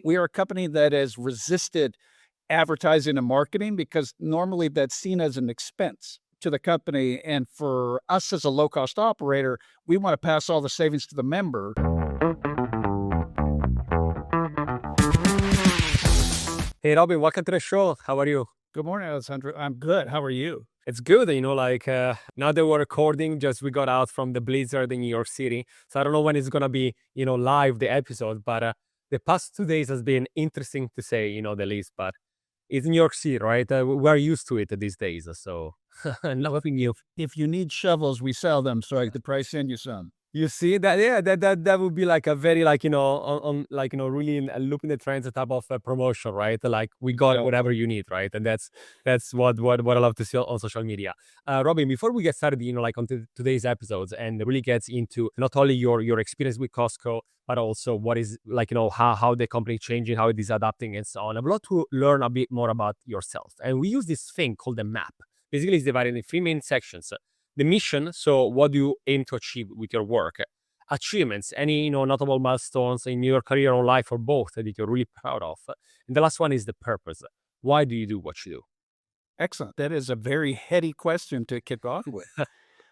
We are a company that has resisted advertising and marketing because normally that's seen as an expense to the company. And for us as a low cost operator, we want to pass all the savings to the member. Hey, Robin, welcome to the show. How are you? Good morning, Alessandro. I'm good. How are you? It's good, now that we're recording, just we got out from the blizzard in New York City. So I don't know when it's gonna be, live the episode, but the past 2 days has been interesting to say, the least. But it's New York City, right? We're used to it these days, so nothing new. If you need shovels, we sell them, so I could probably send you some. You see that? Yeah, that would be like a very really looping the trends type of promotion, right? Like we got Yeah. whatever you need, right? And that's what I love to see on social media. Robin, before we get started, like on today's episodes and really gets into not only your experience with Costco, but also what is how the company changing, how it is adapting, and so on. I'd love to learn a bit more about yourself. And we use this thing called the map. Basically, it's divided in three main sections: the mission, so what do you aim to achieve with your work? Achievements, any notable milestones in your career or life or both that you're really proud of. And the last one is the purpose. Why do you do what you do? Excellent. That is a very heady question to kick off with.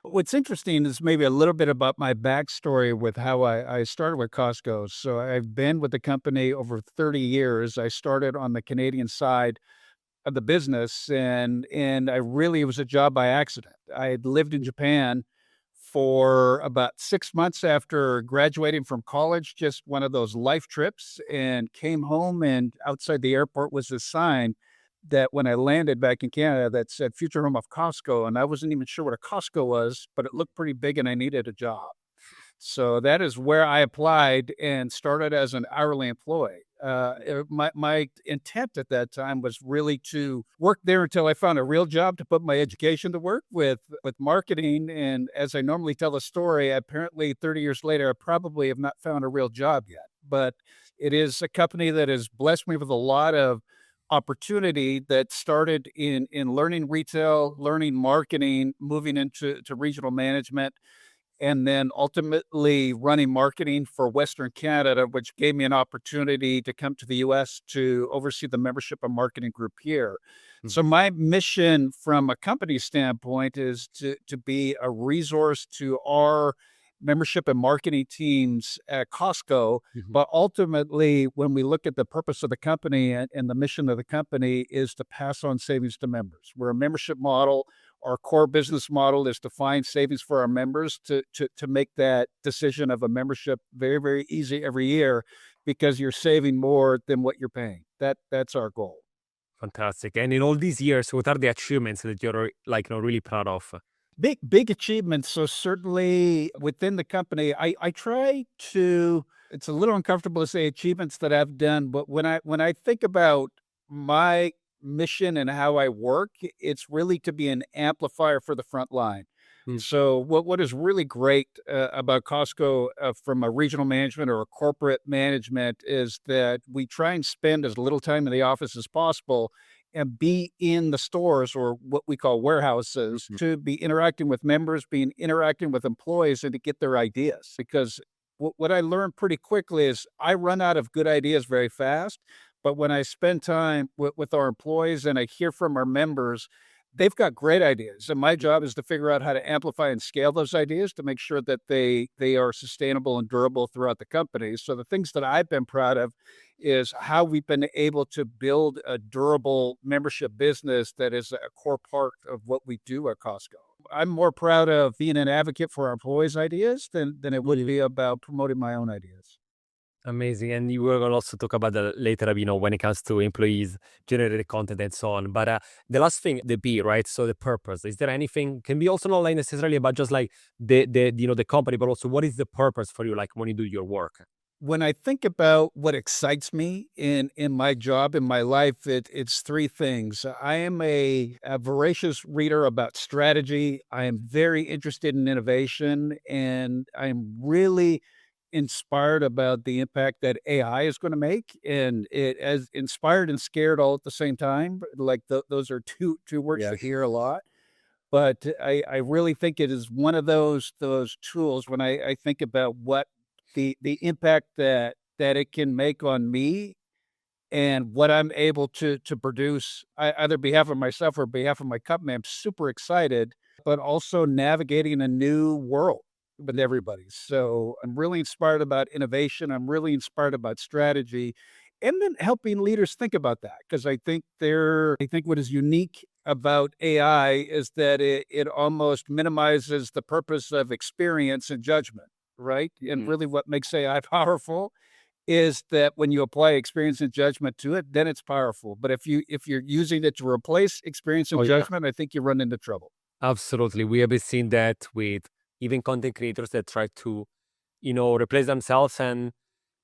What's interesting is maybe a little bit about my backstory with how I started with Costco. So I've been with the company over 30 years. I started on the Canadian side of the business, and I really, it was a job by accident. I had lived in Japan for about 6 months after graduating from college, just one of those life trips, and came home, and outside the airport was a sign that when I landed back in Canada that said "Future Home of Costco," and I wasn't even sure what a Costco was, but it looked pretty big and I needed a job. So that is where I applied and started as an hourly employee. My intent at that time was really to work there until I found a real job to put my education to work with marketing. And as I normally tell the story, apparently 30 years later, I probably have not found a real job yet. But it is a company that has blessed me with a lot of opportunity that started in learning retail, learning marketing, moving into regional management, and then ultimately running marketing for Western Canada, which gave me an opportunity to come to the US to oversee the membership and marketing group here. So my mission from a company standpoint is to be a resource to our membership and marketing teams at Costco. Mhm. But ultimately, when we look at the purpose of the company and the mission of the company is to pass on savings to members. We're a membership model. Our core business model is to find savings for our members to make that decision of a membership very, very easy every year because you're saving more than what you're paying. That's our goal. Fantastic. And in all these years, what are the achievements that you're really proud of? Big achievements. So certainly within the company, I try to, it's a little uncomfortable to say achievements that I've done, but when I think about my mission and how I work, it's really to be an amplifier for the front line. Mm. So what is really great about Costco from a regional management or a corporate management is that we try and spend as little time in the office as possible and be in the stores or what we call warehouses Mhm. to be interacting with members, being interacting with employees and to get their ideas. Because what I learned pretty quickly is I run out of good ideas very fast. But when I spend time with our employees and I hear from our members, they've got great ideas. And my job is to figure out how to amplify and scale those ideas to make sure that they are sustainable and durable throughout the company. So the things that I've been proud of is how we've been able to build a durable membership business that is a core part of what we do at Costco. I'm more proud of being an advocate for our employees' ideas than it would be about promoting my own ideas. Amazing. And you will also talk about that later, when it comes to employees, generated content and so on. But the last thing, the B, right? So the purpose. Is there anything, can be also not like necessarily about just like the company, but also what is the purpose for you, like when you do your work? When I think about what excites me in my job, in my life, it's three things. I am a voracious reader about strategy. I am very interested in innovation, and I'm really inspired about the impact that AI is gonna make, and it as inspired and scared all at the same time. Like, those are two words Yeah. you hear a lot. But I really think it is one of those tools when I think about what the impact that it can make on me and what I'm able to produce, either behalf of myself or behalf of my company. I'm super excited, but also navigating a new world with everybody. So I'm really inspired about innovation. I'm really inspired about strategy, and then helping leaders think about that because I think what is unique about AI is that it almost minimizes the purpose of experience and judgment, right? And Mhm. really, what makes AI powerful is that when you apply experience and judgment to it, then it's powerful. But if you're using it to replace experience and Oh yeah, judgment, I think you run into trouble. absolutely. We have been seeing that with even content creators that try to, replace themselves and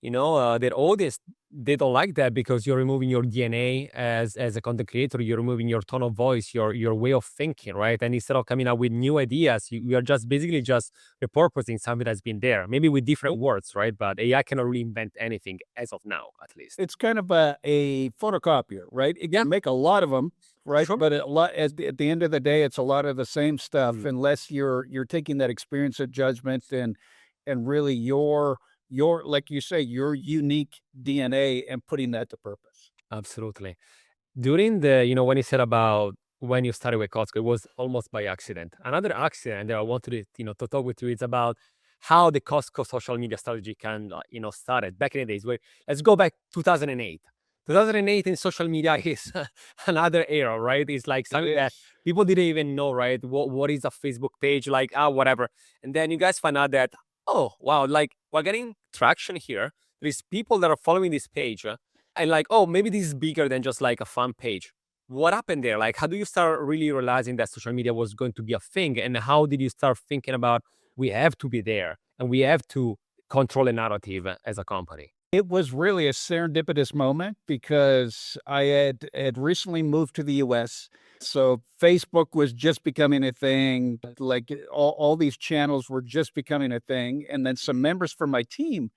their audience, they don't like that because you're removing your DNA as a content creator. You're removing your tone of voice, your way of thinking, right? And instead of coming up with new ideas, you are just basically just repurposing something that's been there, maybe with different words, right? But AI cannot reinvent anything as of now, at least. It's kind of a photocopier, right? It Yeah, can make a lot of them, right? sure. But a lot at the end of the day, it's a lot of the same stuff Mm, unless you're taking that experience and judgment and really your like you say, your unique DNA and putting that to purpose. absolutely. During the, when you said about when you started with Costco, it was almost by accident. Another accident that I wanted to, to talk with you is about how the Costco social media strategy can, started back in the days. Where let's go back 2008. 2008 in social media is another era, right? It's like It something that is. people didn't even know, right? What is a Facebook page like? Ah, whatever. And then you guys find out that, oh wow, like we're getting traction here. There's people that are following this page. And like, oh, maybe this is bigger than just like a fun page. What happened there? Like, how do you start really realizing that social media was going to be a thing? And how did you start thinking about we have to be there and we have to control a narrative as a company? It was really a serendipitous moment because I had recently moved to the US. So Facebook was just becoming a thing. Like all these channels were just becoming a thing. And then some members from my team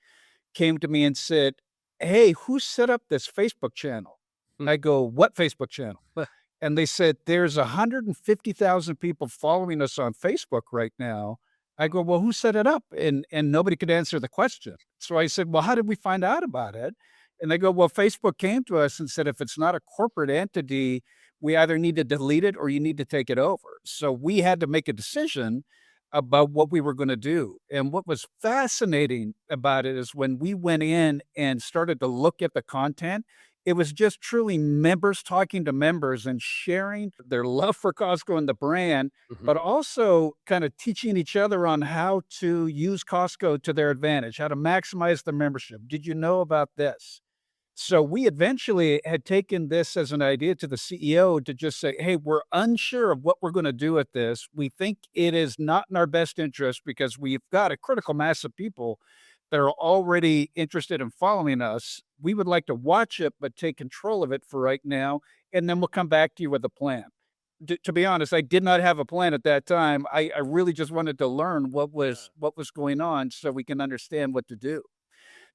came to me and said, "Hey, who set up this Facebook channel?" Hmm. I go, "What Facebook channel?" And they said, "There's 150,000 people following us on Facebook right now." I go, "Well, who set it up?" And nobody could answer the question. So I said, "Well, how did we find out about it?" And they go, "Well, Facebook came to us and said, if it's not a corporate entity, we either need to delete it or you need to take it over." So we had to make a decision about what we were going to do. And what was fascinating about it is when we went in and started to look at the content, it was just truly members talking to members and sharing their love for Costco and the brand, Mhm. but also kind of teaching each other on how to use Costco to their advantage, how to maximize the membership. Did you know about this? So we eventually had taken this as an idea to the CEO to just say, "Hey, we're unsure of what we're going to do with this. We think it is not in our best interest because we've got a critical mass of people that are already interested in following us. We would like to watch it, but take control of it for right now, and then we'll come back to you with a plan." To be honest, I did not have a plan at that time. I really just wanted to learn what was going on so we can understand what to do.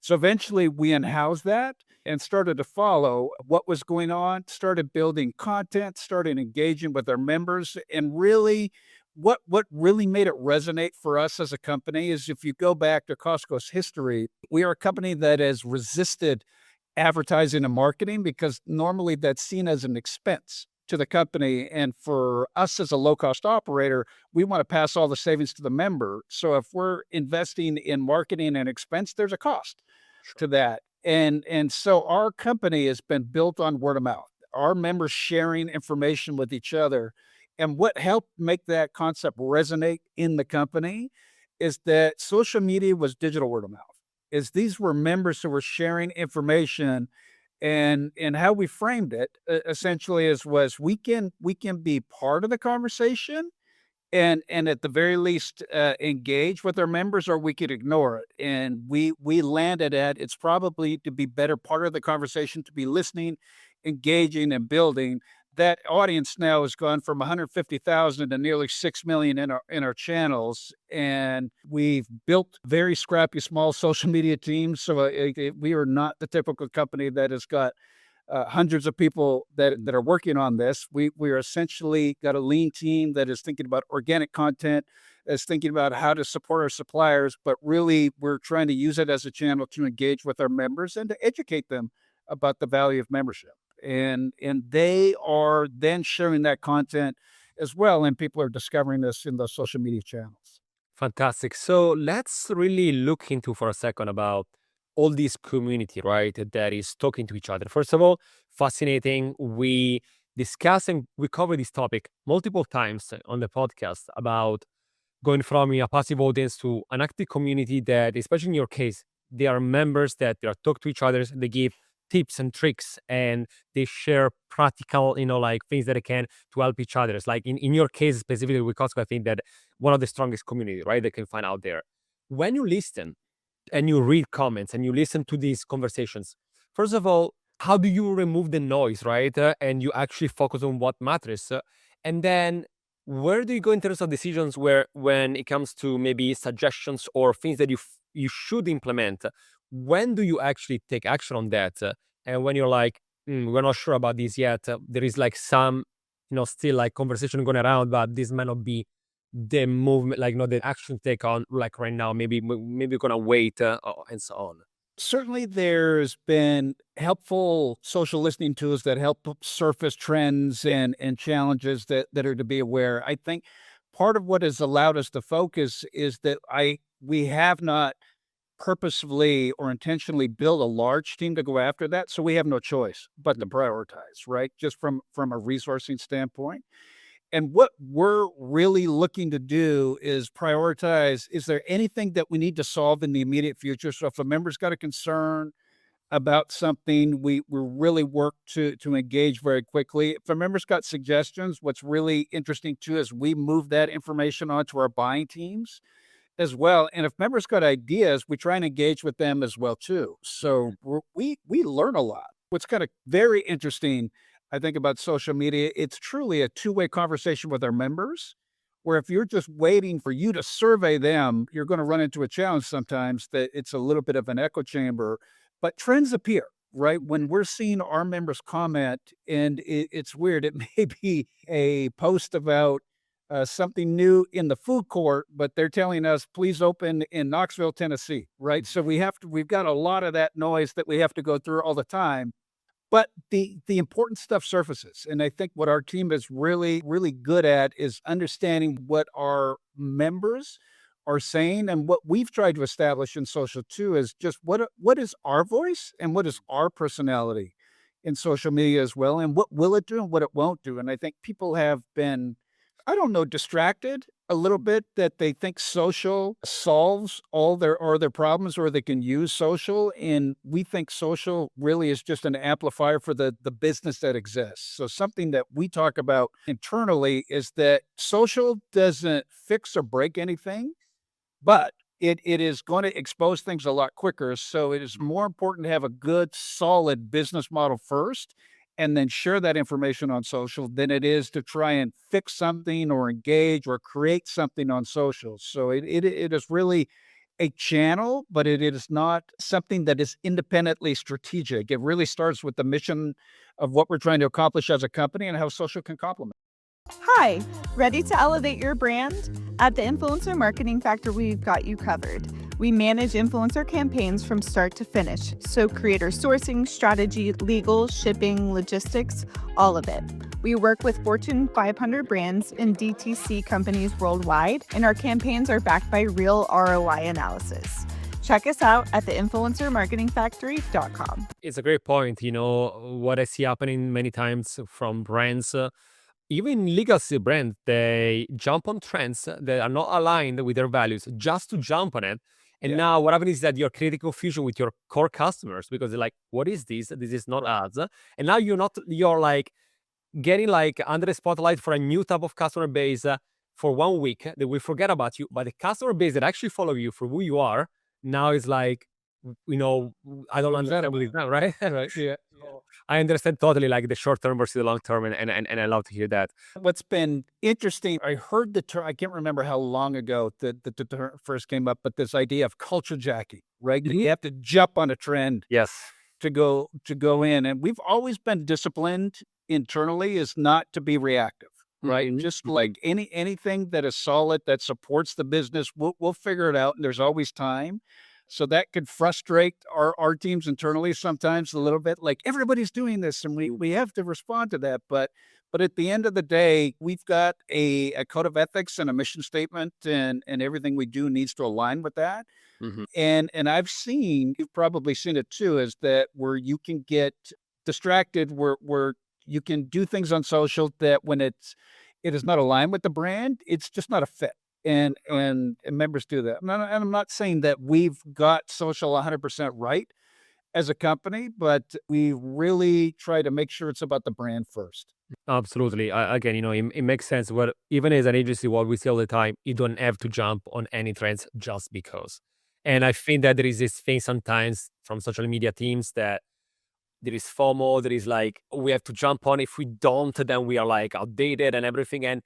So eventually we unhoused that and started to follow what was going on, started building content, started engaging with our members, and really what really made it resonate for us as a company is if you go back to Costco's history, we are a company that has resisted advertising and marketing because normally that's seen as an expense to the company. And for us as a low cost operator, we want to pass all the savings to the member. So if we're investing in marketing and expense, there's a cost Sure. to that. And so our company has been built on word of mouth. Our members sharing information with each other. And what helped make that concept resonate in the company is that social media was digital word of mouth. Is these were members who were sharing information and how we framed it essentially is was we can be part of the conversation and at the very least, engage with our members, or we could ignore it. And we landed at it's probably to be better part of the conversation, to be listening, engaging, and building. That audience now has gone from 150,000 to nearly 6 million in our channels, and we've built very scrappy small social media teams. So we are not the typical company that has got hundreds of people that are working on this. We are essentially got a lean team that is thinking about organic content, is thinking about how to support our suppliers, but really we're trying to use it as a channel to engage with our members and to educate them about the value of membership. And they are then sharing that content as well, and people are discovering this in the social media channels. Fantastic. So let's really look into for a second about all this community, right? That is talking to each other. First of all, fascinating. We discuss and we cover this topic multiple times on the podcast about going from a passive audience to an active community that, especially in your case, they are members that they are talk to each other, they give tips and tricks, and they share practical, like things that they can to help each other. It's like in your case, specifically with Costco, I think that one of the strongest community, right, they can find out there. When you listen and you read comments and you listen to these conversations, first of all, how do you remove the noise, right? And you actually focus on what matters. And then where do you go in terms of decisions where when it comes to maybe suggestions or things that you should implement? When do you actually take action on that? And when you're like, we're not sure about this yet, there is like some, still like conversation going around, but this might not be the movement, like not the action take on like right now. Maybe we're gonna wait and so on. Certainly, there's been helpful social listening tools that help surface trends and challenges that are to be aware. I think part of what has allowed us to focus is that we have not purposefully or intentionally built a large team to go after that, so we have no choice but to prioritize, right? Just from a resourcing standpoint. And what we're really looking to do is prioritize, is there anything that we need to solve in the immediate future? So if a member's got a concern about something, we really work to engage very quickly. If a member's got suggestions, what's really interesting too is we move that information onto our buying teams as well. And if members got ideas, we try and engage with them as well too. So we learn a lot. What's kind of very interesting, I think, about social media, it's truly a two-way conversation with our members. Where if you're just waiting for you to survey them, you're going to run into a challenge sometimes that it's a little bit of an echo chamber. But trends appear, right? When we're seeing our members comment, and it's weird, it may be a post about something new in the food court, but they're telling us, please open in Knoxville, Tennessee, right? So we've got a lot of that noise that we have to go through all the time. But the important stuff surfaces, and I think what our team is really, really good at is understanding what our members are saying, and what we've tried to establish in social too is just what is our voice and what is our personality in social media as well, and what will it do and what it won't do. And I think people have been, I don't know, distracted a little bit, that they think social solves all their problems, or they can use social. And we think social really is just an amplifier for the business that exists. So something that we talk about internally is that social doesn't fix or break anything, but it is gonna expose things a lot quicker, so it is more important to have a good, solid business model first, and then share that information on social, than it is to try and fix something or engage or create something on social. So it is really a channel, but it is not something that is independently strategic. It really starts with the mission of what we're trying to accomplish as a company and how social can complement. Hi, ready to elevate your brand? At the Influencer Marketing Factor, we've got you covered. We manage influencer campaigns from start to finish, so creator sourcing, strategy, legal, shipping, logistics, all of it. We work with Fortune 500 brands and DTC companies worldwide, and our campaigns are backed by real ROI analysis. Check us out at theinfluencermarketingfactory.com. It's a great point. What I see happening many times from brands, even legacy brands, they jump on trends that are not aligned with their values just to jump on it. And Yeah. now what happens is that you're creating confusion with your core customers because they're like, what is this? This is not us. And now you're like getting like under the spotlight for a new type of customer base for 1 week. They will forget about you. But the customer base that actually follow you for who you are now is like, I don't What was that understand what is now, right? Right. Yeah. So I understand totally like the short term versus the long term, and I love to hear that. What's been interesting, I heard the term, I can't remember how long ago the term first came up, but this idea of culture jacking, right? Mhm. You have to jump on a trend Yes. to go in. And we've always been disciplined internally is not to be reactive, right? Mhm. Just like anything that is solid that supports the business, we'll figure it out. And there's always time. So that could frustrate our teams internally sometimes a little bit. Like everybody's doing this, and we have to respond to that. But at the end of the day, we've got a code of ethics and a mission statement, and everything we do needs to align with that. Mhm. And I've seen, you've probably seen it too, is that where you can get distracted, where you can do things on social that when it is not aligned with the brand, it's just not a fit. And members do that. And I'm not saying that we've got social 100% right as a company, but we really try to make sure it's about the brand first. Absolutely. Again, it makes sense. Where even as an agency, what we say all the time, you don't have to jump on any trends just because. And I think that there is this thing sometimes from social media teams that there is FOMO. There is like we have to jump on. If we don't, then we are like outdated and everything. And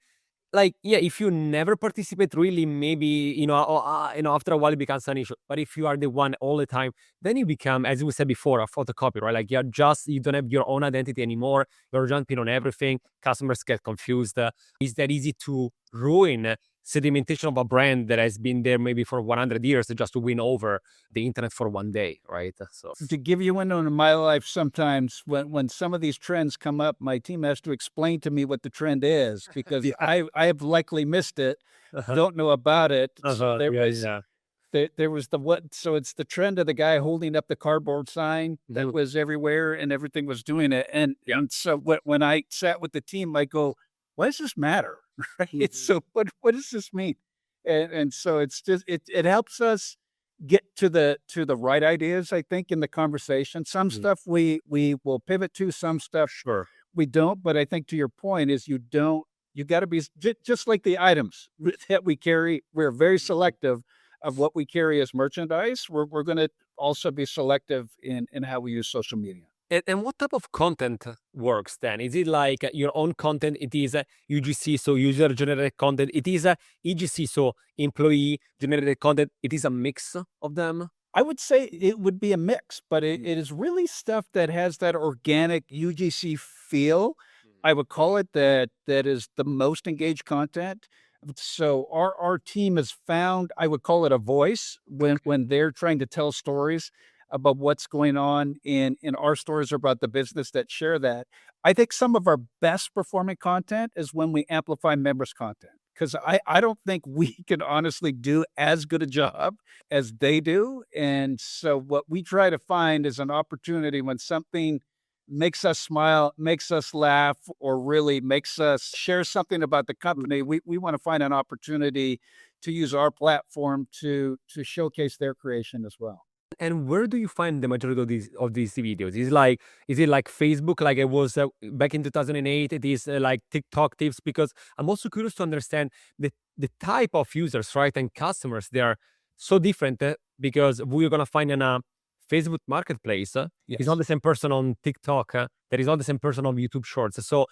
like, yeah, if you never participate really, maybe, after a while it becomes an issue. But if you are the one all the time, then you become, as we said before, a photocopy, right? Like you don't have your own identity anymore. You're jumping on everything. Customers get confused. It's that easy to ruin sedimentation of a brand that has been there maybe for 100 years just to win over the internet for one day, right? So To give you one in my life, sometimes when some of these trends come up, my team has to explain to me what the trend is because yeah. I have likely missed it, Uh-huh. don't know about it. Uh-huh. There Yeah, was yeah. there was the what so it's the trend of the guy holding up the cardboard sign that Mhm. was everywhere and everything was doing it. And Yeah. and so when I sat with the team, I go, "Why does this matter?" Right? Mhm. So what does this mean? And so it's just it helps us get to the right ideas, I think, in the conversation. Some Mhm. stuff we will pivot to, some stuff Sure. we don't. But I think to your point is you got to be just like the items that we carry. We're very selective of what we carry as merchandise. We're going to also be selective in how we use social media. And what type of content works then? Is it like your own content? It is UGC, so user generated content. It is EGC, so employee generated content. It is a mix of them. I would say it would be a mix, but Mm. it is really stuff that has that organic UGC feel. Mm. I would call it that is the most engaged content. So our team has found, I would call it a voice when they're trying to tell stories about what's going on in our stores or about the business that share that. I think some of our best performing content is when we amplify members' content. Because I don't think we can honestly do as good a job as they do. And so what we try to find is an opportunity when something makes us smile, makes us laugh, or really makes us share something about the company. We want to find an opportunity to use our platform to showcase their creation as well. And where do you find the majority of these videos? Is it like Facebook, like it was back in 2008? It is like TikTok tips because I'm also curious to understand the type of users, right, and customers. They are so different because we're gonna find in a Facebook Marketplace. It's not Yes. the same person on TikTok. That is not the same person on YouTube Shorts. So.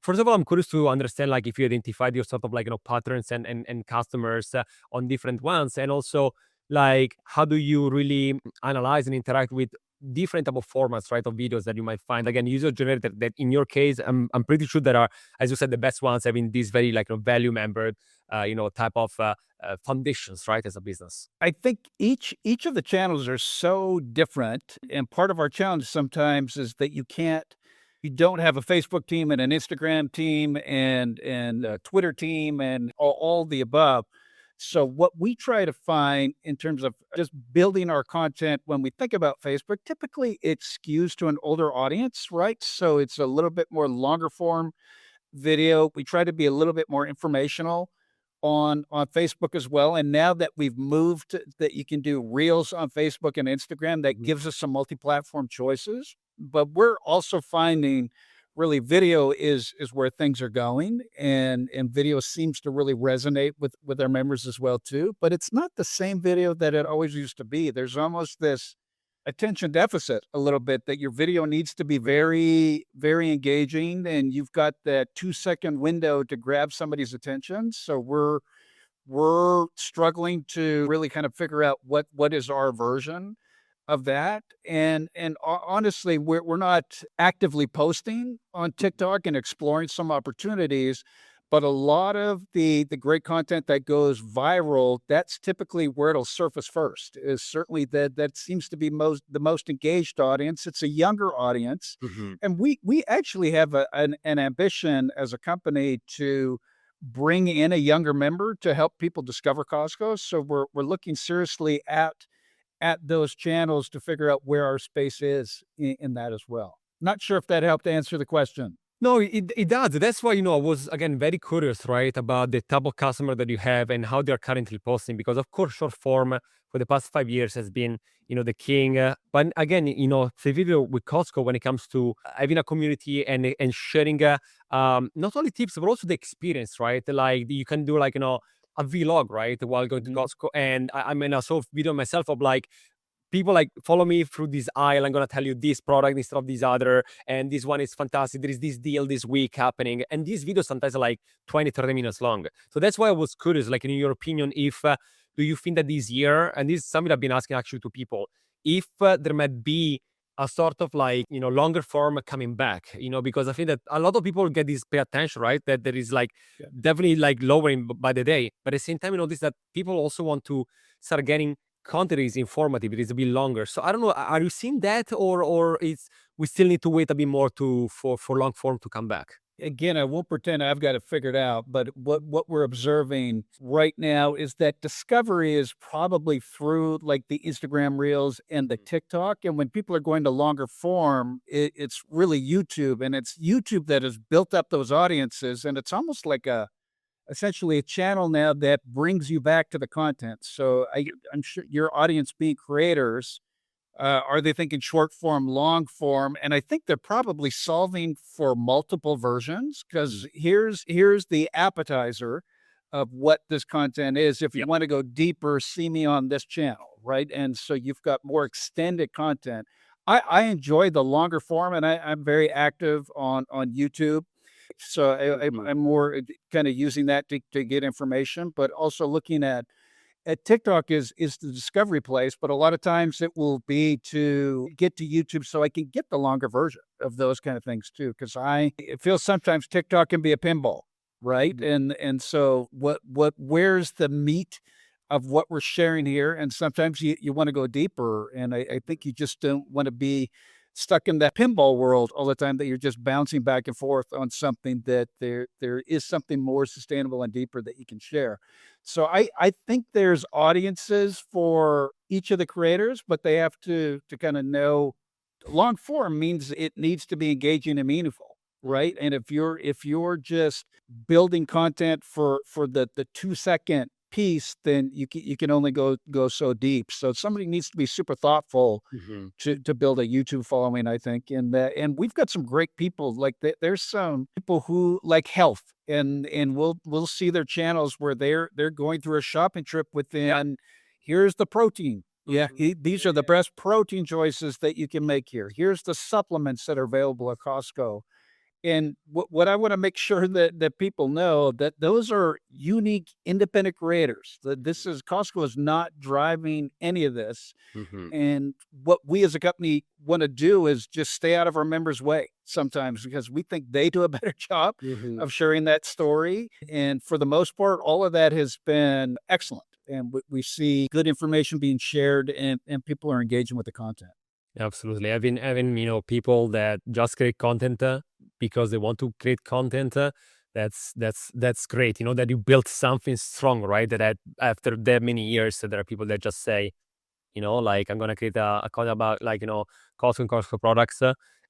First of all, I'm curious to understand, like, if you identified your sort of like patterns and customers on different ones, and also like how do you really analyze and interact with different type of formats, right, of videos that you might find again user generated that in your case I'm pretty sure that are, as you said, the best ones having these very like value membered type of foundations, right, as a business. I think each of the channels are so different, and part of our challenge sometimes is that you don't have a Facebook team and an Instagram team and a Twitter team and all the above. So what we try to find in terms of just building our content when we think about Facebook, typically it skews to an older audience, right? So it's a little bit more longer form video. We try to be a little bit more informational on Facebook as well. And now that we've moved that you can do reels on Facebook and Instagram, that Mhm. gives us some multi-platform choices. But we're also finding really video is where things are going, and video seems to really resonate with our members as well too. But it's not the same video that it always used to be. There's almost this attention deficit a little bit that your video needs to be very, very engaging, and you've got that 2-second window to grab somebody's attention. So we're struggling to really kind of figure out what is our version of that. And honestly, we're not actively posting on TikTok and exploring some opportunities, But a lot of the great content that goes viral, that's typically where it'll surface first. Is certainly that seems to be the most engaged audience. It's a younger audience, Hmm. and we actually have an ambition as a company to bring in a younger member to help people discover Costco. So we're looking seriously at those channels to figure out where our space is in that as well. Not sure if that helped answer the question. No, it does. That's why, I was, again, very curious, right, about the type of customer that you have and how they're currently posting. Because, of course, short form for the past 5 years has been, the king. But again, the video with Costco when it comes to having a community and sharing not only tips, but also the experience, right? Like you can do like, a vlog, right, while going to Mhm. Costco. And I mean, I saw a video myself of like, people like follow me through this aisle. I'm gonna tell you this product instead of this other, and this one is fantastic. There is this deal this week happening, and these videos sometimes are like 20-30 minutes long. So that's why I was curious, like in your opinion, if do you think that this year, and this is something I've been asking actually to people, if there might be a sort of like longer form coming back, because I think that a lot of people get this pay attention, right? That there is like Yeah. definitely like lowering by the day, but at the same time, notice that people also want to start getting content is informative, it is a bit longer. So I don't know, are you seeing that, or it's we still need to wait a bit more for long form to come back? Again, I won't pretend I've got it figured out, but what we're observing right now is that discovery is probably through like the Instagram Reels and the TikTok. And when people are going to longer form, it's really YouTube, and it's YouTube that has built up those audiences, and it's almost like a essentially a channel now that brings you back to the content. So I'm sure your audience being creators, are they thinking short form, long form? And I think they're probably solving for multiple versions because here's the appetizer of what this content is. If you Yep. want to go deeper, see me on this channel, right? And so you've got more extended content. I enjoy the longer form, and I'm very active on YouTube. So Mhm. I'm more kind of using that to get information, but also looking at TikTok is the discovery place, but a lot of times it will be to get to YouTube so I can get the longer version of those kind of things too. Because I it feels sometimes TikTok can be a pinball, right? And so where's the meat of what we're sharing here? And sometimes you want to go deeper. And I think you just don't want to be stuck in that pinball world all the time that you're just bouncing back and forth on something that there is something more sustainable and deeper that you can share. So I think there's audiences for each of the creators, but they have to kind of know long form means it needs to be engaging and meaningful, right? And if you're just building content for the 2-second piece, then you can only go so deep. So somebody needs to be super thoughtful Mhm. to build a YouTube following, I think, and we've got some great people. Like there's some people who like health, and we'll see their channels where they're going through a shopping trip within. Here's the protein. Yeah, Mhm. these are the best protein choices that you can make here. Here's the supplements that are available at Costco. And what I want to make sure that people know that those are unique independent creators. That this is Costco is not driving any of this, Mhm. and what we as a company wanna do is just stay out of our members' way sometimes because we think they do a better job Mhm. of sharing that story, and for the most part, all of that has been excellent, and we see good information being shared, and people are engaging with the content. Absolutely. Having people that just create content because they want to create content. That's great. That you built something strong, right? That after that many years, there are people that just say, like I'm gonna create a content about like Costco and Costco products,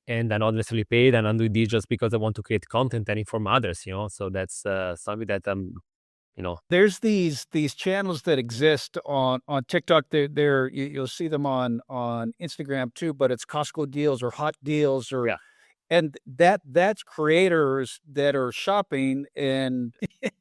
and I'm not necessarily paid, and I'm doing this just because I want to create content and inform others. So that's something that you know. There's these channels that exist on TikTok. You'll see them on Instagram too, but it's Costco deals or hot deals or Yeah. and that's creators that are shopping and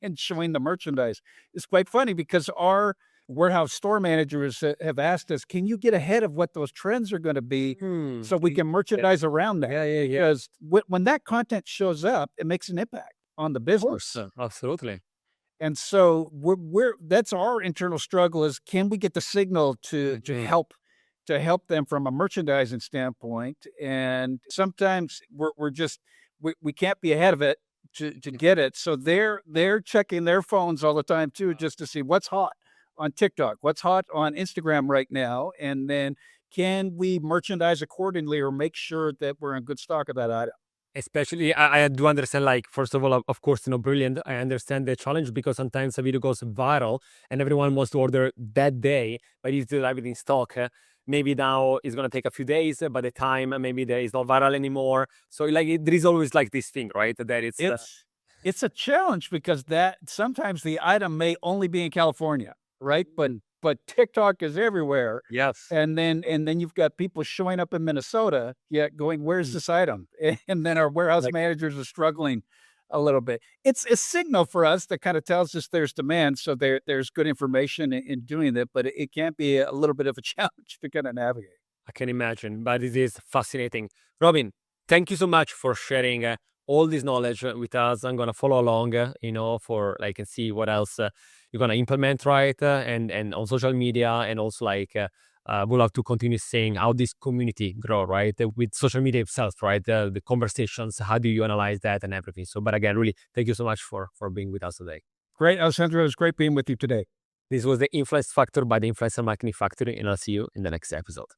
and showing the merchandise. It's quite funny because our warehouse store managers have asked us, "Can you get ahead of what those trends are gonna be so we can Yeah. merchandise around that?" Yeah. Yeah. Yeah. Because when that content shows up, it makes an impact on the Of course. business. Absolutely. And so we're that's our internal struggle is can we get the signal Mhm. to help them from a merchandising standpoint? And sometimes we're just we can't be ahead of it to get it. So they're checking their phones all the time too, just to see what's hot on TikTok, what's hot on Instagram right now, and then can we merchandise accordingly or make sure that we're in good stock of that item. Especially, I do understand, like, first of all, of course, brilliant. I understand the challenge because sometimes a video goes viral and everyone wants to order that day, but if you have it in stock, maybe now it's going to take a few days. By the time maybe there is not viral anymore. So, like, there is always like this thing, right? That It's a challenge because that sometimes the item may only be in California, right? But TikTok is everywhere. yes. And then you've got people showing up in Minnesota, yet going, "Where's this item?" And then our warehouse Like- managers are struggling a little bit. It's a signal for us that kind of tells us there's demand, so there's good information in doing that, but it can be a little bit of a challenge to kind of navigate. I can imagine, but it is fascinating. Robin, thank you so much for sharing all this knowledge with us. I'm gonna follow along, for like and see what else you're gonna implement, right? And on social media, and also like we'll have to continue seeing how this community grow, right? With social media itself, right? The conversations, how do you analyze that and everything? So, but again, really, thank you so much for being with us today. Great, Alessandro. It was great being with you today. This was the Influence Factor by the Influencer Marketing Factory, and I'll see you in the next episode.